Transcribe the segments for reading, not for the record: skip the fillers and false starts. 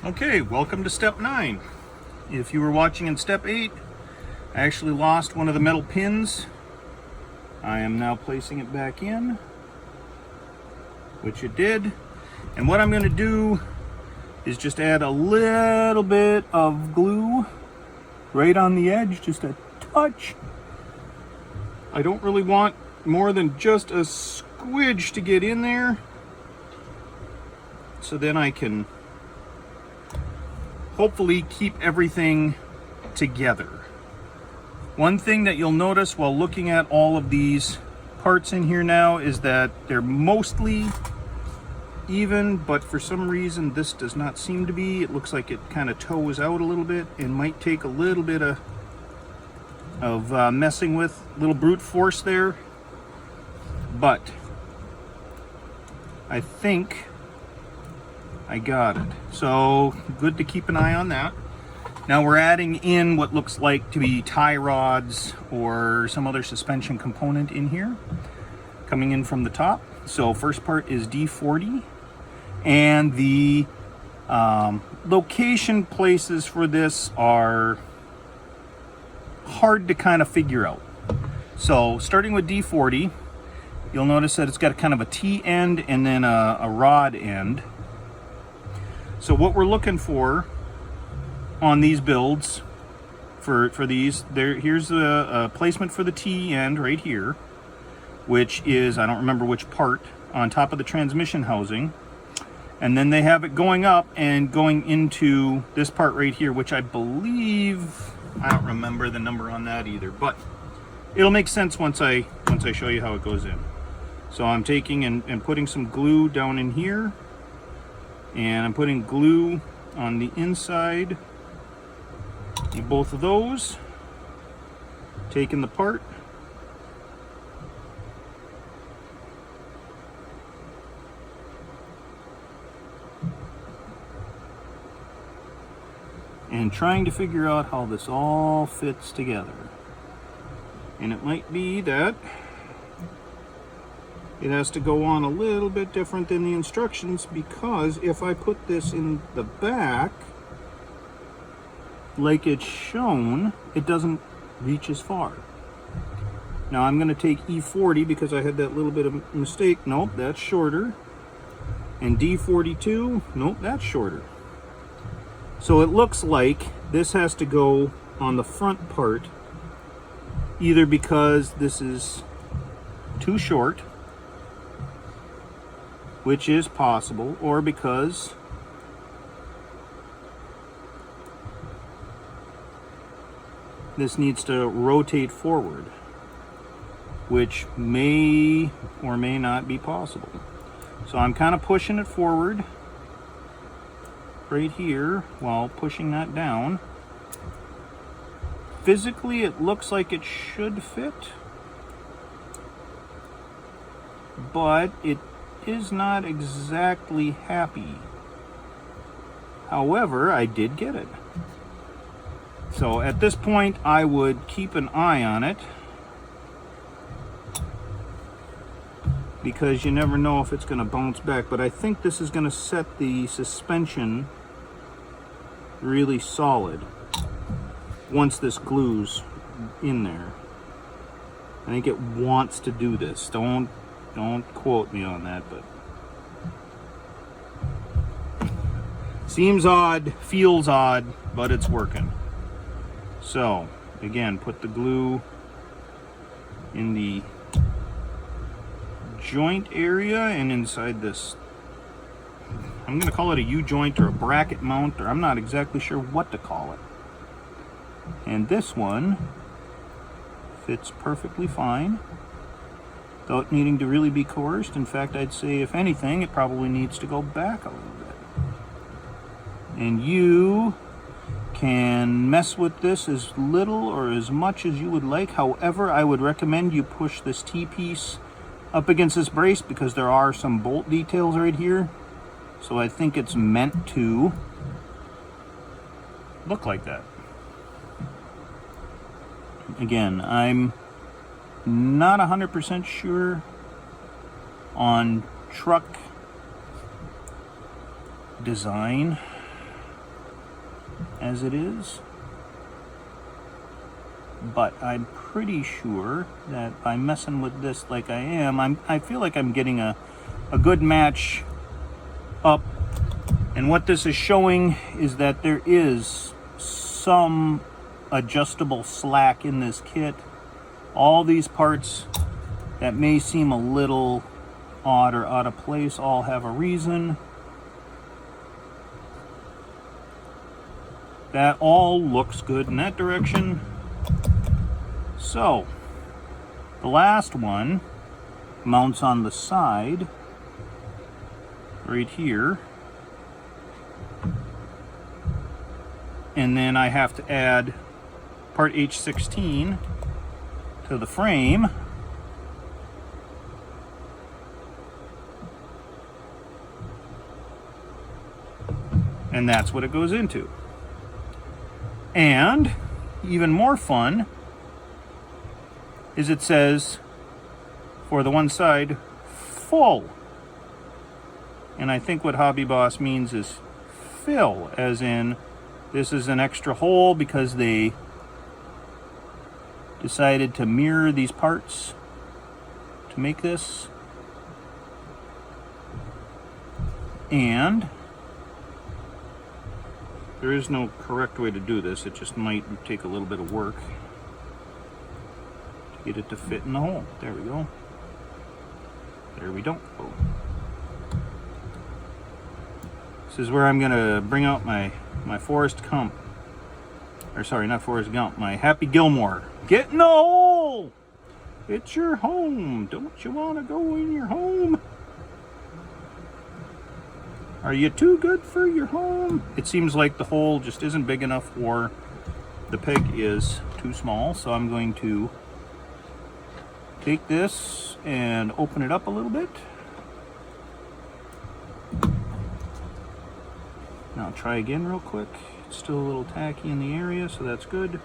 Okay, welcome to step 9. If you were watching in step 8, I actually lost one of the metal pins. I am now placing it back in, which it did. And what I'm going to do is just add a little bit of glue right on the edge, just a touch. I don't really want more than just a squidge to get in there, so then I can hopefully keep everything together. One thing that you'll notice while looking at all of these parts in here now is that they're mostly even, but for some reason this does not seem to be. It looks like it kind of toes out a little bit and might take a little bit of messing with, little brute force there. But I think I got it. So good to keep an eye on that. Now we're adding in what looks like to be tie rods or some other suspension component in here, coming in from the top. So first part is D40, and the location places for this are hard to kind of figure out. So starting with D40, you'll notice that it's got kind of a T end and then a rod end. So what we're looking for on these builds, for these, here's a placement for the T end right here, which is, I don't remember which part, on top of the transmission housing. And then they have it going up and going into this part right here, which I believe, I don't remember the number on that either, but it'll make sense once I show you how it goes in. So I'm taking and putting some glue down in here, and I'm putting glue on the inside of both of those, taking the part, and trying to figure out how this all fits together. And it might be that it has to go on a little bit different than the instructions, because if I put this in the back like it's shown, it doesn't reach as far. Now I'm going to take E40 because I had that little bit of mistake. Nope, that's shorter. And D42, nope, that's shorter. So it looks like this has to go on the front part, either because this is too short, which is possible, or because this needs to rotate forward, which may or may not be possible. So I'm kind of pushing it forward right here while pushing that down. Physically, it looks like it should fit, but it is not exactly happy. However, I did get it. So at this point, I would keep an eye on it, because you never know if it's going to bounce back. But I think this is going to set the suspension really solid once this glues in there. I think it wants to do this. Don't quote me on that, but seems odd, feels odd, but it's working. So again, put the glue in the joint area and inside this, I'm going to call it a U-joint or a bracket mount, or I'm not exactly sure what to call it. And this one fits perfectly fine without needing to really be coerced. In fact, I'd say if anything, it probably needs to go back a little bit. And you can mess with this as little or as much as you would like. However, I would recommend you push this T-piece up against this brace, because there are some bolt details right here. So I think it's meant to look like that. Again, I'm not 100% sure on truck design. as it is. But I'm pretty sure that by messing with this like I am, I feel like I'm getting a good match up. And what this is showing is that there is some adjustable slack in this kit. All these parts that may seem a little odd or out of place all have a reason. That all looks good in that direction. So, the last one mounts on the side, right here. And then I have to add part H16 to the frame. And that's what it goes into. And even more fun is it says for the one side full. And I think what Hobby Boss means is fill, as in this is an extra hole because they decided to mirror these parts to make this. And there is no correct way to do this. It just might take a little bit of work to get it to fit in the hole. There we go. There we don't go. This is where I'm gonna bring out my Forrest Gump. Or sorry, not Forrest Gump, my Happy Gilmore. Get in the hole! It's your home. Don't you wanna go in your home? Are you too good for your home? It seems like the hole just isn't big enough, or the peg is too small, so I'm going to take this and open it up a little bit. Now I'll try again real quick. It's still a little tacky in the area, so that's good.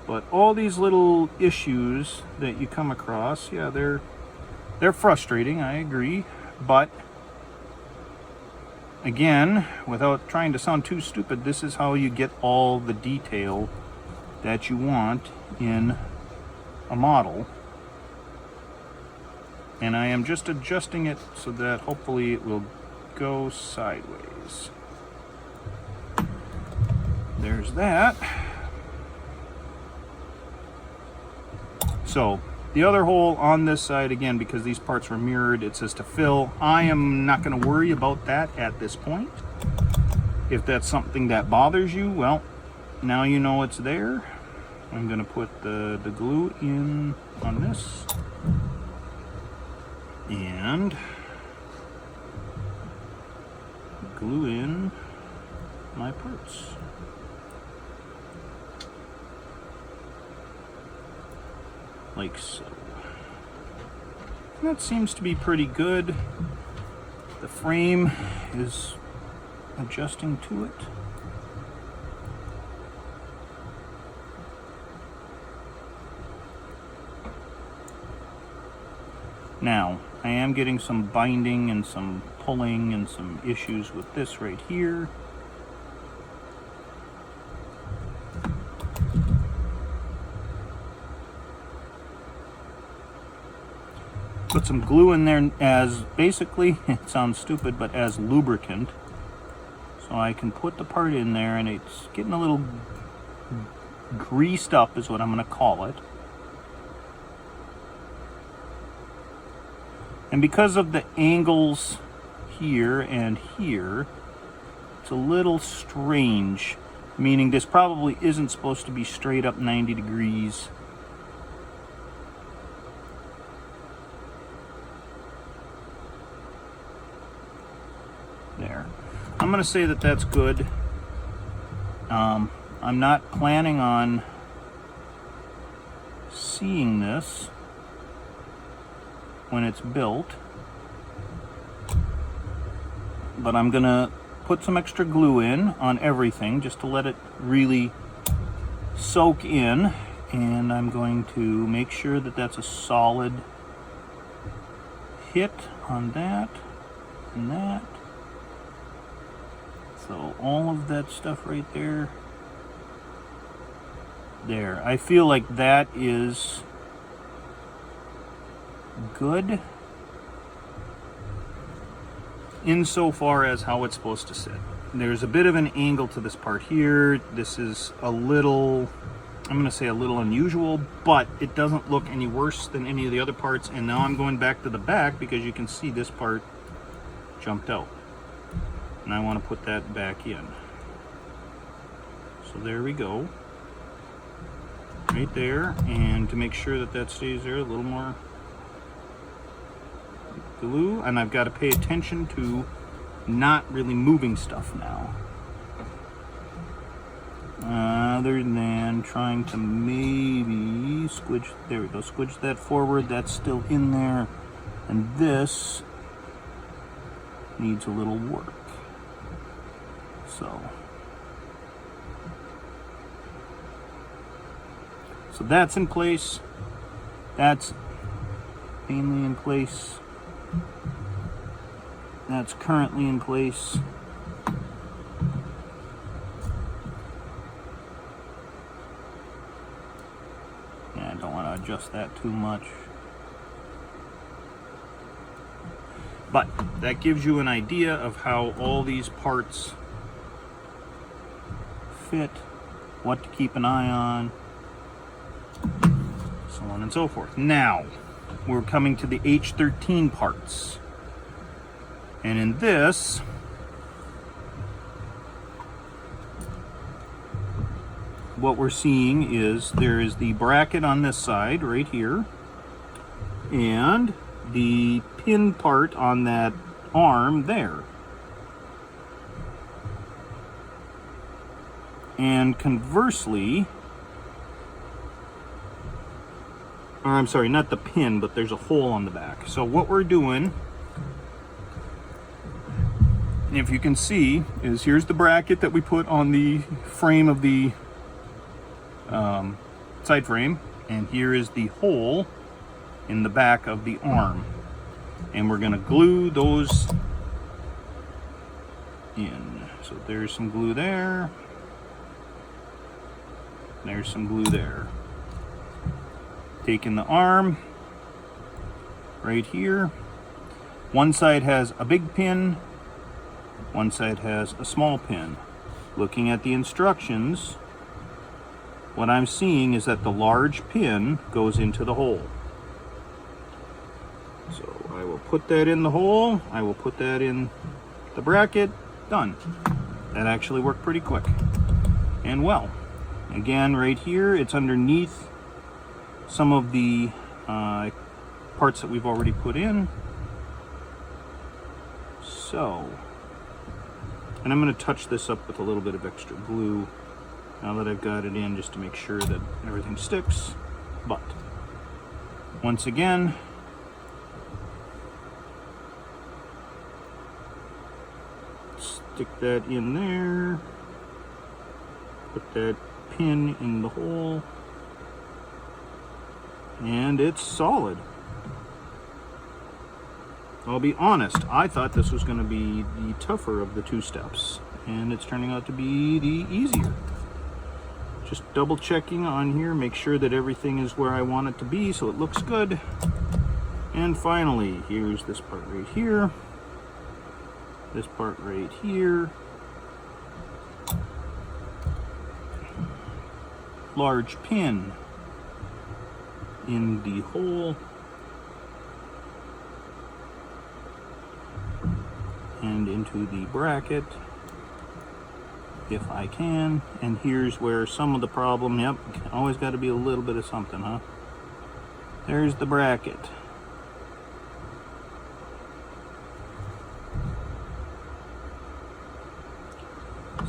But all these little issues that you come across, yeah, they're frustrating, I agree, but again, without trying to sound too stupid, this is how you get all the detail that you want in a model. And I am just adjusting it so that hopefully it will go sideways. There's that. So the other hole on this side, again, because these parts were mirrored, it says to fill. I am not going to worry about that at this point. If that's something that bothers you, well, now you know it's there. I'm going to put the glue in on this. And glue in my parts. Like so. That seems to be pretty good. The frame is adjusting to it. Now, I am getting some binding and some pulling and some issues with this right here. Put some glue in there as basically, it sounds stupid, but as lubricant. So I can put the part in there and it's getting a little greased up is what I'm going to call it. And because of the angles here and here, it's a little strange, meaning this probably isn't supposed to be straight up 90 degrees. There. I'm going to say that that's good. I'm not planning on seeing this when it's built, but I'm going to put some extra glue in on everything just to let it really soak in, and I'm going to make sure that that's a solid hit on that and that. So all of that stuff right there. There. I feel like that is good insofar as how it's supposed to sit. There's a bit of an angle to this part here. This is a little, I'm going to say a little unusual, but it doesn't look any worse than any of the other parts. And now I'm going back to the back because you can see this part jumped out. And I want to put that back in. So there we go. Right there. And to make sure that that stays there, a little more glue. And I've got to pay attention to not really moving stuff now. Other than trying to maybe squidge, there we go, squidge that forward, that's still in there. And this needs a little work. So that's in place. That's mainly in place. That's currently in place. Yeah, I don't want to adjust that too much. But that gives you an idea of how all these parts fit, what to keep an eye on, so on and so forth. Now, we're coming to the H13 parts. And in this, what we're seeing is there is the bracket on this side right here, and the pin part on that arm there. And conversely, or I'm sorry, not the pin, but there's a hole on the back. So what we're doing, if you can see, is here's the bracket that we put on the frame of the side frame, and here is the hole in the back of the arm. And we're going to glue those in. So there's some glue there. There's some glue there. Taking the arm right here. One side has a big pin, one side has a small pin. Looking at the instructions, what I'm seeing is that the large pin goes into the hole. So I will put that in the hole, I will put that in the bracket, done. That actually worked pretty quick and well. Again, right here, it's underneath some of the parts that we've already put in. So, and I'm going to touch this up with a little bit of extra glue now that I've got it in, just to make sure that everything sticks. But once again, stick that in there, put that pin in the hole, and it's solid. I'll be honest, I thought this was going to be the tougher of the two steps, and it's turning out to be the easier. Just double checking on here, make sure that everything is where I want it to be so it looks good. And finally, here's this part right here, this part right here, large pin in the hole, and into the bracket if I can. And here's where some of the problem, yep, always got to be a little bit of something, huh? There's the bracket.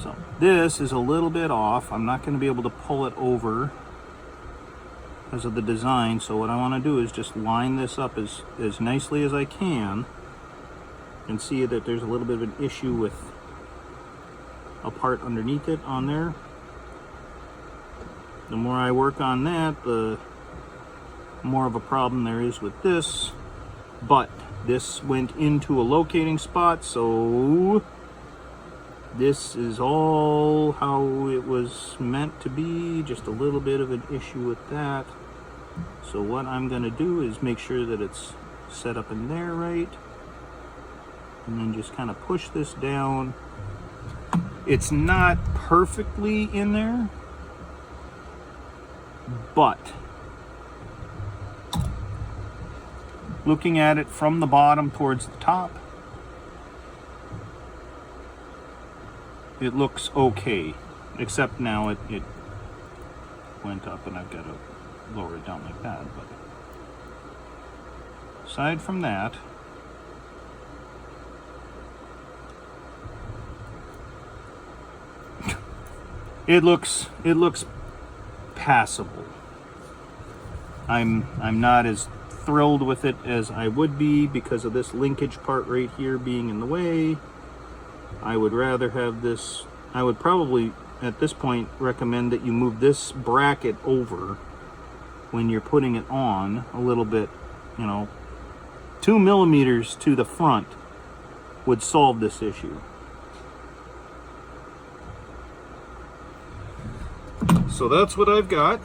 So this is a little bit off. I'm not going to be able to pull it over because of the design. So what I want to do is just line this up as nicely as I can, and see that there's a little bit of an issue with a part underneath it on there. The more I work on that, the more of a problem there is with this. But this went into a locating spot, so This is all how it was meant to be, just a little bit of an issue with that. So what I'm going to do is make sure that it's set up in there right, and then just kind of push this down. It's not perfectly in there, but looking at it from the bottom towards the top, it looks okay, except now it went up and I've got to lower it down like that. But aside from that, it looks passable. I'm not as thrilled with it as I would be because of this linkage part right here being in the way. I would rather have this. I would probably at this point recommend that you move this bracket over when you're putting it on a little bit, 2 millimeters to the front would solve this issue. So that's what I've got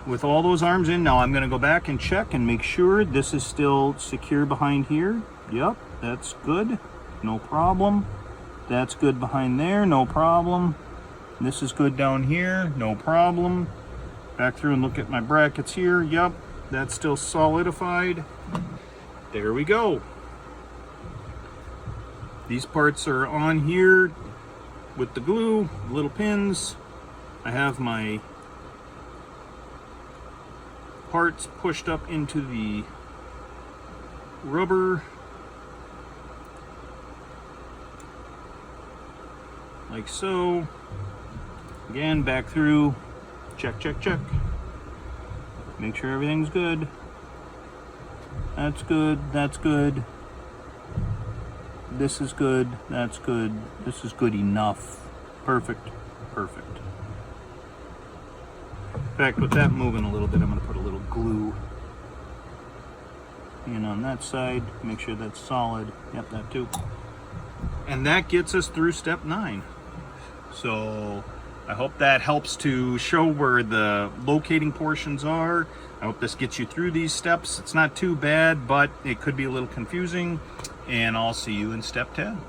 with all those arms in. Now I'm going to go back and check and make sure this is still secure behind here. Yep, that's good, no problem. That's good behind there, no problem. This is good down here, no problem. Back through and look at my brackets here. Yep, that's still solidified. There we go. These parts are on here with the glue, little pins. I have my parts pushed up into the rubber like so. Again, back through, check, check, check. Make sure everything's good. That's good, that's good. This is good, that's good. This is good enough. Perfect, perfect. In fact, with that moving a little bit, I'm going to put a little glue in on that side. Make sure that's solid. Yep, that too. And that gets us through step 9. So I hope that helps to show where the locating portions are. I hope this gets you through these steps. It's not too bad, but it could be a little confusing. And I'll see you in step 10.